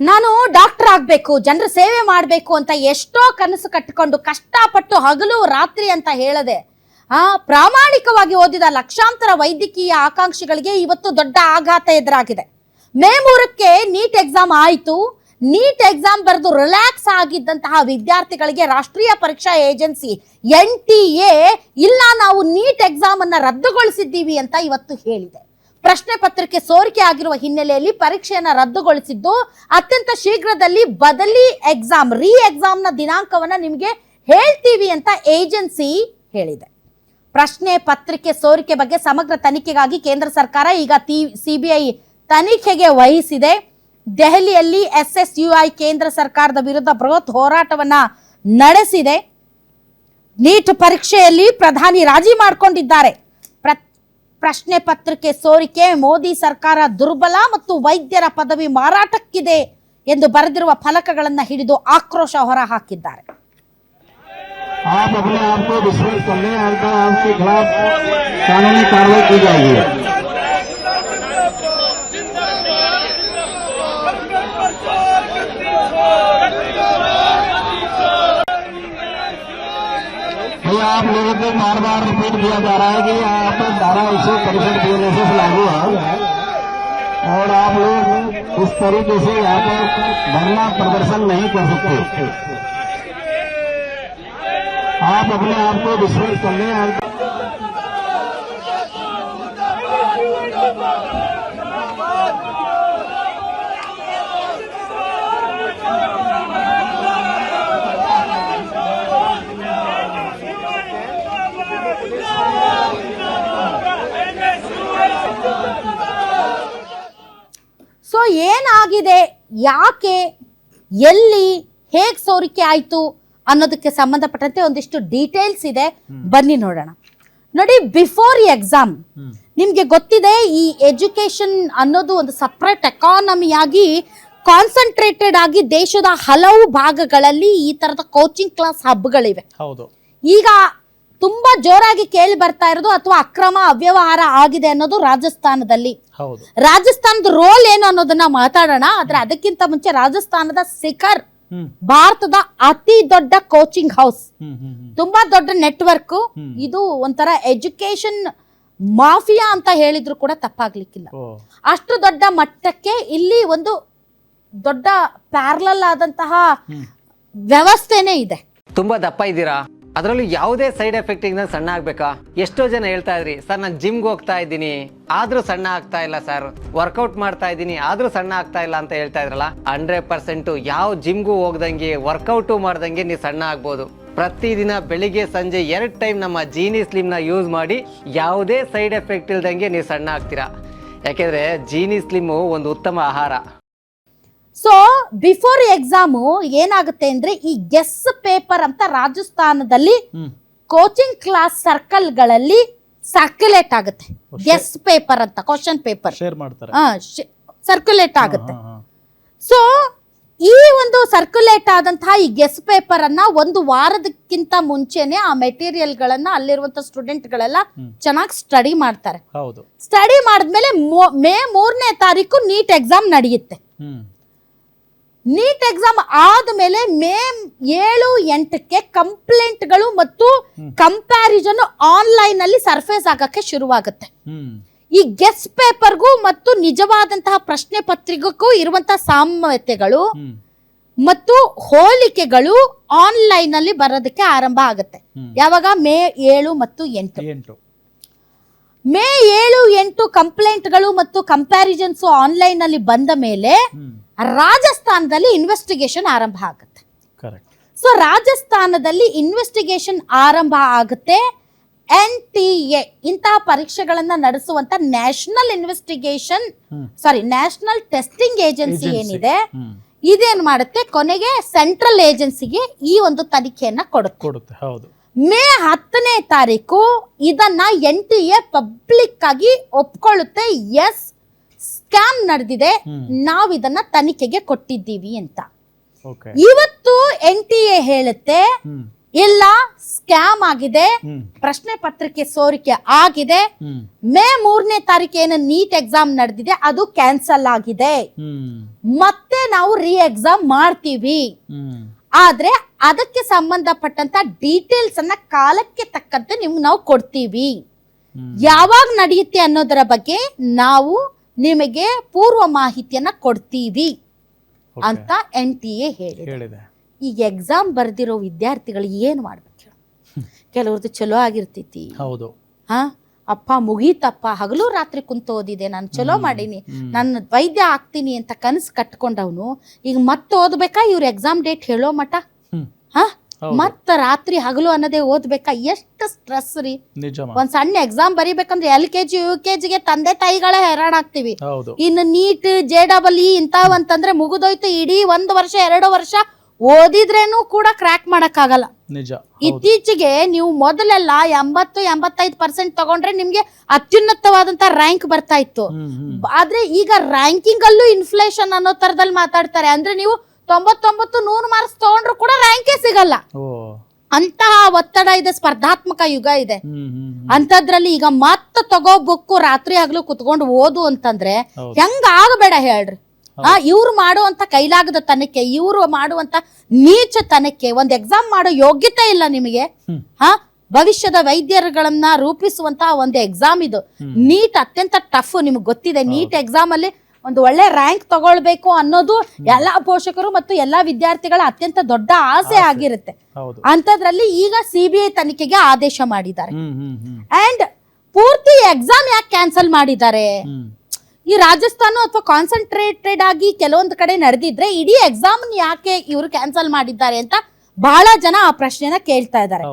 ನಾನು ಡಾಕ್ಟರ್ ಆಗ್ಬೇಕು, ಜನರ ಸೇವೆ ಮಾಡಬೇಕು ಅಂತ ಎಷ್ಟೋ ಕನಸು ಕಟ್ಟಿಕೊಂಡು ಕಷ್ಟಪಟ್ಟು ಹಗಲು ರಾತ್ರಿ ಅಂತ ಹೇಳದೆ ಪ್ರಾಮಾಣಿಕವಾಗಿ ಓದಿದ ಲಕ್ಷಾಂತರ ವೈದ್ಯಕೀಯ ಆಕಾಂಕ್ಷಿಗಳಿಗೆ ಇವತ್ತು ದೊಡ್ಡ ಆಘಾತ ಎದುರಾಗಿದೆ. ಮೇ 3ಕ್ಕೆ ನೀಟ್ ಎಕ್ಸಾಮ್ ಆಯಿತು. ನೀಟ್ ಎಕ್ಸಾಮ್ ಬರೆದು ರಿಲ್ಯಾಕ್ಸ್ ಆಗಿದ್ದಂತಹ ವಿದ್ಯಾರ್ಥಿಗಳಿಗೆ ರಾಷ್ಟ್ರೀಯ ಪರೀಕ್ಷಾ ಏಜೆನ್ಸಿ NTA ಇಲ್ಲ, ನಾವು ನೀಟ್ ಎಕ್ಸಾಮ್ ಅನ್ನ ರದ್ದುಗೊಳಿಸಿದ್ದೀವಿ ಅಂತ ಇವತ್ತು ಹೇಳಿದೆ. ಪ್ರಶ್ನೆ ಪತ್ರಿಕೆ ಸೋರಿಕೆ ಆಗಿರುವ ಹಿನ್ನೆಲೆಯಲ್ಲಿ ಪರೀಕ್ಷೆಯನ್ನು ರದ್ದುಗೊಳಿಸಿದ್ದು, ಅತ್ಯಂತ ಶೀಘ್ರದಲ್ಲಿ ಬದಲಿ ಎಕ್ಸಾಮ್ ಎಕ್ಸಾಮ್ನ ದಿನಾಂಕವನ್ನ ನಿಮಗೆ ಹೇಳ್ತೀವಿ ಅಂತ ಏಜೆನ್ಸಿ ಹೇಳಿದೆ. ಪ್ರಶ್ನೆ ಪತ್ರಿಕೆ ಸೋರಿಕೆ ಬಗ್ಗೆ ಸಮಗ್ರ ತನಿಖೆಗಾಗಿ ಕೇಂದ್ರ ಸರ್ಕಾರ ಈಗ CBI ತನಿಖೆಗೆ ವಹಿಸಿದೆ. ದೆಹಲಿಯಲ್ಲಿ SSUI ಕೇಂದ್ರ ಸರ್ಕಾರದ ವಿರುದ್ಧ ಬೃಹತ್ ಹೋರಾಟವನ್ನ ನಡೆಸಿದೆ. ನೀಟ್ ಪರೀಕ್ಷೆಯಲ್ಲಿ ಪ್ರಧಾನಿ ರಾಜಿ ಮಾಡಿಕೊಂಡಿದ್ದಾರೆ. ಪ್ರಶ್ನೆ ಪತ್ರಿಕೆ ಸೋರಿಕೆ ಮೋದಿ ಸರ್ಕಾರ ದುರ್ಬಲ ಮತ್ತು ವೈದ್ಯರ ಪದವಿ ಮಾರಾಟಕ್ಕಿದೆ ಎಂದು ಬರೆದಿರುವ ಫಲಕಗಳನ್ನು ಹಿಡಿದು ಆಕ್ರೋಶ ಹೊರಹಾಕಿದ್ದಾರೆ. आप अपने आप को विश्वास करने आपके खिलाफ कानूनी कार्रवाई की जाएगी। आप लोगों को बार बार रिपीट किया जा रहा है कि आप धारा 165 BNSS लागू है और आप लोग इस तरीके से यहाँ पर धरना प्रदर्शन नहीं कर सकते। आप अपने आप को विश्वास करने ಸೊ ಏನಾಗಿದೆ, ಯಾಕೆ, ಎಲ್ಲಿ, ಹೇಗೆ ಸೋರಿಕೆ ಆಯ್ತು ಅನ್ನೋದಕ್ಕೆ ಸಂಬಂಧಪಟ್ಟಂತೆ ಒಂದಿಷ್ಟು ಡೀಟೇಲ್ಸ್ ಇದೆ, ಬನ್ನಿ ನೋಡೋಣ. ನೋಡಿ, ಬಿಫೋರ್ ಎಕ್ಸಾಮ್ ನಿಮ್ಗೆ ಗೊತ್ತಿದೆ, ಈ ಎಜುಕೇಶನ್ ಅನ್ನೋದು ಒಂದು ಸಪ್ರೇಟ್ ಎಕಾನಮಿಯಾಗಿ ಕಾನ್ಸಂಟ್ರೇಟೆಡ್ ಆಗಿ ದೇಶದ ಹಲವು ಭಾಗಗಳಲ್ಲಿ ಈ ತರದ ಕೋಚಿಂಗ್ ಕ್ಲಾಸ್ ಹಬ್ಗಳಿವೆ. ಈಗ ತುಂಬಾ ಜೋರಾಗಿ ಕೇಳಿ ಬರ್ತಾ ಇರೋದು ಅಥವಾ ಅಕ್ರಮ ಅವ್ಯವಹಾರ ಆಗಿದೆ ಅನ್ನೋದು ರಾಜಸ್ಥಾನದಲ್ಲಿ. ರಾಜಸ್ಥಾನದ ರೋಲ್ ಏನು ಅನ್ನೋದನ್ನ ಮಾತಾಡೋಣ. ಆದ್ರೆ ಅದಕ್ಕಿಂತ ಮುಂಚೆ ರಾಜಸ್ಥಾನದ ಸಿಖರ್ ಭಾರತದ ಅತಿ ದೊಡ್ಡ ಕೋಚಿಂಗ್ ಹೌಸ್, ತುಂಬಾ ದೊಡ್ಡ ನೆಟ್ವರ್ಕ್. ಇದು ಒಂಥರ ಎಜುಕೇಶನ್ ಮಾಫಿಯಾ ಅಂತ ಹೇಳಿದ್ರು ಕೂಡ ತಪ್ಪಾಗ್ಲಿಕ್ಕಿಲ್ಲ. ಅಷ್ಟು ದೊಡ್ಡ ಮಟ್ಟಕ್ಕೆ ಇಲ್ಲಿ ಒಂದು ದೊಡ್ಡ ಪ್ಯಾರಲಲ್ ಆದಂತಹ ವ್ಯವಸ್ಥೆನೇ ಇದೆ. ತುಂಬಾ ದಪ್ಪ ಇದ್ದೀರಾ, ಅದರಲ್ಲೂ ಯಾವುದೇ ಸೈಡ್ ಎಫೆಕ್ಟ್ ಇಂದ ಸಣ್ಣ ಆಗ್ಬೇಕಾ? ಎಷ್ಟೋ ಜನ ಹೇಳ್ತಾ ಇದ್ರಿ, ಸರ್ ನಾನು ಜಿಮ್ಗೆ ಹೋಗ್ತಾ ಇದ್ದೀನಿ ಆದ್ರೂ ಸಣ್ಣ ಆಗ್ತಾ ಇಲ್ಲ, ಸರ್ ವರ್ಕೌಟ್ ಮಾಡ್ತಾ ಇದ್ದೀನಿ ಆದ್ರೂ ಸಣ್ಣ ಆಗ್ತಾ ಇಲ್ಲ ಅಂತ ಹೇಳ್ತಾ ಇದ್ರಲ್ಲ. 100% ಯಾವ ಜಿಮ್ಗೂ ಹೋಗ್ದಂಗೆ ವರ್ಕೌಟು ಮಾಡ್ದಂಗೆ ನೀವು ಸಣ್ಣ ಆಗ್ಬೋದು. ಪ್ರತಿದಿನ ಬೆಳಿಗ್ಗೆ ಸಂಜೆ 2 ಟೈಮ್ ನಮ್ಮ ಜೀನಿ ಸ್ಲಿಮ್ ನ ಯೂಸ್ ಮಾಡಿ ಯಾವುದೇ ಸೈಡ್ ಎಫೆಕ್ಟ್ ಇಲ್ದಂಗೆ ನೀವು ಸಣ್ಣ ಆಗ್ತೀರಾ. ಯಾಕೆಂದ್ರೆ ಜೀನಿ ಸ್ಲಿಮ್ ಒಂದು ಉತ್ತಮ ಆಹಾರ. ಸೊ ಬಿಫೋರ್ ಎಕ್ಸಾಮು ಏನಾಗುತ್ತೆ ಅಂದ್ರೆ, ಈ ಗೆಸ್ ಪೇಪರ್ ಅಂತ ರಾಜಸ್ಥಾನದಲ್ಲಿ ಕೋಚಿಂಗ್ ಕ್ಲಾಸ್ ಸರ್ಕಲ್ಗಳಲ್ಲಿ ಸರ್ಕ್ಯುಲೇಟ್ ಆಗುತ್ತೆ. ಗೆಸ್ ಪೇಪರ್ ಅಂತ ಕ್ವಶನ್ ಪೇಪರ್ ಸರ್ಕ್ಯುಲೇಟ್ ಆಗುತ್ತೆ. ಸೊ ಈ ಒಂದು ಸರ್ಕ್ಯುಲೇಟ್ ಆದಂತಹ ಈ ಗೆಸ್ ಪೇಪರ್ ಅನ್ನ ಒಂದು ವಾರದಕ್ಕಿಂತ ಮುಂಚೆನೆ ಆ ಮೆಟೀರಿಯಲ್ ಗಳನ್ನ ಅಲ್ಲಿರುವಂತ ಸ್ಟೂಡೆಂಟ್ ಗಳೆಲ್ಲ ಚೆನ್ನಾಗಿ ಸ್ಟಡಿ ಮಾಡ್ತಾರೆ. ಸ್ಟಡಿ ಮಾಡಿದ್ಮೇಲೆ ಮೇ 3ನೇ ತಾರೀಕು ನೀಟ್ ಎಕ್ಸಾಮ್ ನಡೆಯುತ್ತೆ. ನೀಟ್ ಎಕ್ಸಾಮ್ ಆದ್ಮೇಲೆ ಮೇ 7-8ಕ್ಕೆ ಕಂಪ್ಲೇಂಟ್ಗಳು ಮತ್ತು ಕಂಪ್ಯಾರಿಸನ್ ಆನ್ಲೈನ್ ಅಲ್ಲಿ ಸರ್ಫೇಸ್ ಆಗಕ್ಕೆ ಶುರುವಾಗುತ್ತೆ. ಈ ಗೆಸ್ ಪೇಪರ್ಗೂ ಮತ್ತು ನಿಜವಾದಂತಹ ಪ್ರಶ್ನೆ ಪತ್ರಿಕೆಗೂ ಇರುವಂತಹ ಸಾಮ್ಯತೆಗಳು ಮತ್ತು ಹೋಲಿಕೆಗಳು ಆನ್ಲೈನ್ ಅಲ್ಲಿ ಬರೋದಕ್ಕೆ ಆರಂಭ ಆಗುತ್ತೆ. ಯಾವಾಗ? ಮೇ 7 ಮತ್ತು 8. ಮೇ 7-8 ಕಂಪ್ಲೇಂಟ್ಗಳು ಮತ್ತು ಕಂಪ್ಯಾರಿಸನ್ಸ್ ಆನ್ಲೈನ್ ಅಲ್ಲಿ ಬಂದ ಮೇಲೆ ರಾಜಸ್ಥಾನದಲ್ಲಿ ಇನ್ವೆಸ್ಟಿಗೇಷನ್ ಆರಂಭ ಆಗುತ್ತೆ. ಸೊ ರಾಜಸ್ಥಾನದಲ್ಲಿ ಇನ್ವೆಸ್ಟಿಗೇಷನ್ ಆರಂಭ ಆಗುತ್ತೆ. NTA ಇಂತಹ ಪರೀಕ್ಷೆಗಳನ್ನ ನಡೆಸುವಂತ ನ್ಯಾಷನಲ್ ಟೆಸ್ಟಿಂಗ್ ಏಜೆನ್ಸಿ ಏನಿದೆ, ಇದೇನ್ ಮಾಡುತ್ತೆ, ಕೊನೆಗೆ ಸೆಂಟ್ರಲ್ ಏಜೆನ್ಸಿಗೆ ಈ ಒಂದು ತನಿಖೆಯನ್ನ ಕೊಡುತ್ತೆ. ಮೇ 10ನೇ ತಾರೀಕು ಇದನ್ನ NTA ಪಬ್ಲಿಕ್ ಆಗಿ ಒಪ್ಕೊಳ್ಳುತ್ತೆ. ಎಸ್, ಸ್ಕ್ಯಾಮ್ ನಡೆದಿದೆ, ನಾವು ಇದನ್ನ ತನಿಖೆಗೆ ಕೊಟ್ಟಿದ್ದೀವಿ ಅಂತ. ಇವತ್ತು NTA ಹೇಳುತ್ತೆ, ಇಲ್ಲ ಸ್ಕ್ಯಾಮ್ ಆಗಿದೆ, ಪ್ರಶ್ನೆ ಪತ್ರಿಕೆ ಸೋರಿಕೆ ಆಗಿದೆ, ಮೇ 3ನೇ ತಾರೀಕು ಏನು ನೀಟ್ ಎಕ್ಸಾಮ್ ನಡೆದಿದೆ ಅದು ಕ್ಯಾನ್ಸಲ್ ಆಗಿದೆ, ಮತ್ತೆ ನಾವು ರೀ ಎಕ್ಸಾಮ್ ಮಾಡ್ತೀವಿ. ಆದ್ರೆ ಅದಕ್ಕೆ ಸಂಬಂಧಪಟ್ಟಂತ ಡೀಟೇಲ್ಸ್ ಅನ್ನ ಕಾಲಕ್ಕೆ ತಕ್ಕಂತೆ ನಿಮ್ಗೆ ನಾವು ಕೊಡ್ತೀವಿ. ಯಾವಾಗ ನಡೆಯುತ್ತೆ ಅನ್ನೋದರ ಬಗ್ಗೆ ನಾವು ನಿಮಗೆ ಪೂರ್ವ ಮಾಹಿತಿಯನ್ನ ಕೊಡ್ತೀವಿ ಅಂತ NTA ಹೇಳಿದೆ. ಈಗ ಎಕ್ಸಾಮ್ ಬರ್ದಿರೋ ವಿದ್ಯಾರ್ಥಿಗಳು ಏನ್ ಮಾಡ್ಬೇಕು ಹೇಳು? ಕೆಲವ್ರದ್ದು ಚಲೋ ಆಗಿರ್ತೈತಿ, ಹೌದು, ಹಾ ಅಪ್ಪ ಮುಗೀತಪ್ಪ, ಹಗಲು ರಾತ್ರಿ ಕುಂತ ಓದಿದೆ, ನಾನು ಚಲೋ ಮಾಡೀನಿ, ನಾನು ವೈದ್ಯ ಆಗ್ತೀನಿ ಅಂತ ಕನಸು ಕಟ್ಕೊಂಡವನು ಈಗ ಮತ್ತೆ ಓದ್ಬೇಕಾ? ಇವ್ರ ಎಕ್ಸಾಮ್ ಡೇಟ್ ಹೇಳೋ ಮಟ ಹಾ ಮತ್ತ ರಾತ್ರಿ ಹಗಲು ಅನ್ನೋದೇ ಓದ್ಬೇಕಾ? ಎಷ್ಟು ಸ್ಟ್ರೆಸ್ ರೀ. ಒಂದ್ ಸಣ್ಣ ಎಕ್ಸಾಮ್ ಬರಿಬೇಕಂದ್ರೆ LKG UKG ಗೆ ತಂದೆ ತಾಯಿಗಳೇ ಹೈರಾಣ ಆಗ್ತಿವಿ. ಇನ್ನು ನೀಟ್ JEE ಇಂತಾವಂತಂದ್ರೆ ಮುಗಿದೋಯ್ತು. ಇಡೀ 1 ವರ್ಷ 2 ವರ್ಷ ಓದಿದ್ರೇನು ಕೂಡ ಕ್ರ್ಯಾಕ್ ಮಾಡಕ್ ಆಗಲ್ಲ. ಇತ್ತೀಚೆಗೆ ನೀವು ಮೊದಲೆಲ್ಲ 80-85% ತಗೊಂಡ್ರೆ ನಿಮ್ಗೆ ಅತ್ಯುನ್ನತವಾದಂತ ರ್ಯಾಂಕ್ ಬರ್ತಾ ಇತ್ತು. ಆದ್ರೆ ಈಗ ರ್ಯಾಂಕಿಂಗ್ ಅಲ್ಲೂ ಇನ್ಫ್ಲೇಷನ್ ಅನ್ನೋ ತರದಲ್ಲಿ ಮಾತಾಡ್ತಾರೆ. ಅಂದ್ರೆ ನೀವು 99-100 ಮಾರ್ಕ್ಸ್ ತಗೊಂಡ್ರು ಕೂಡ ರ್ಯಾಂಕೇ ಸಿಗಲ್ಲ. ಅಂತಹ ಒತ್ತಡ ಇದೆ, ಸ್ಪರ್ಧಾತ್ಮಕ ಯುಗ ಇದೆ. ಅಂತದ್ರಲ್ಲಿ ಈಗ ಮತ್ತೆ ತಗೋ ಬುಕ್ಕು ರಾತ್ರಿ ಹಗಲು ಕುತ್ಕೊಂಡು ಓದು ಅಂತಂದ್ರೆ ಹೆಂಗ ಆಗಬೇಡ ಹೇಳ್ರಿ. ಇವ್ರು ಮಾಡುವಂತ ಕೈಲಾಗದ ತನಕ್ಕೆ, ಇವ್ರು ಮಾಡುವಂತ ನೀಚತನಕ್ಕೆ ಒಂದ್ ಎಕ್ಸಾಮ್ ಮಾಡೋ ಯೋಗ್ಯತೆ ಇಲ್ಲ ನಿಮಗೆ. ಭವಿಷ್ಯದ ವೈದ್ಯರುಗಳನ್ನ ರೂಪಿಸುವಂತಹ ಒಂದು ಎಕ್ಸಾಮ್ ಇದು. ನೀಟ್ ಅತ್ಯಂತ ಟಫ್, ನಿಮ್ಗೆ ಗೊತ್ತಿದೆ. ನೀಟ್ ಎಕ್ಸಾಮ್ ಅಲ್ಲಿ ಒಂದು ಒಳ್ಳೆ ರ್ಯಾಂಕ್ ತಗೊಳ್ಬೇಕು ಅನ್ನೋದು ಎಲ್ಲಾ ಪೋಷಕರು ಮತ್ತು ಎಲ್ಲಾ ವಿದ್ಯಾರ್ಥಿಗಳ ಅತ್ಯಂತ ದೊಡ್ಡ ಆಸೆ ಆಗಿರುತ್ತೆ. ಅಂತದ್ರಲ್ಲಿ ಈಗ CBI ತನಿಖೆಗೆ ಆದೇಶ ಮಾಡಿದ್ದಾರೆ. ಅಂಡ್ ಪೂರ್ತಿ ಎಕ್ಸಾಮ್ ಯಾಕೆ ಕ್ಯಾನ್ಸಲ್ ಮಾಡಿದ್ದಾರೆ? ಈ ರಾಜಸ್ಥಾನ ಅಥವಾ ಕಾನ್ಸಂಟ್ರೇಟೆಡ್ ಆಗಿ ಕೆಲವೊಂದು ಕಡೆ ನಡೆದಿದ್ರೆ ಇಡೀ ಎಕ್ಸಾಮ್ ಯಾಕೆ ಇವರು ಕ್ಯಾನ್ಸಲ್ ಮಾಡಿದ್ದಾರೆ ಅಂತ ಬಹಳ ಜನ ಆ ಪ್ರಶ್ನೆನ ಕೇಳ್ತಾ ಇದ್ದಾರೆ.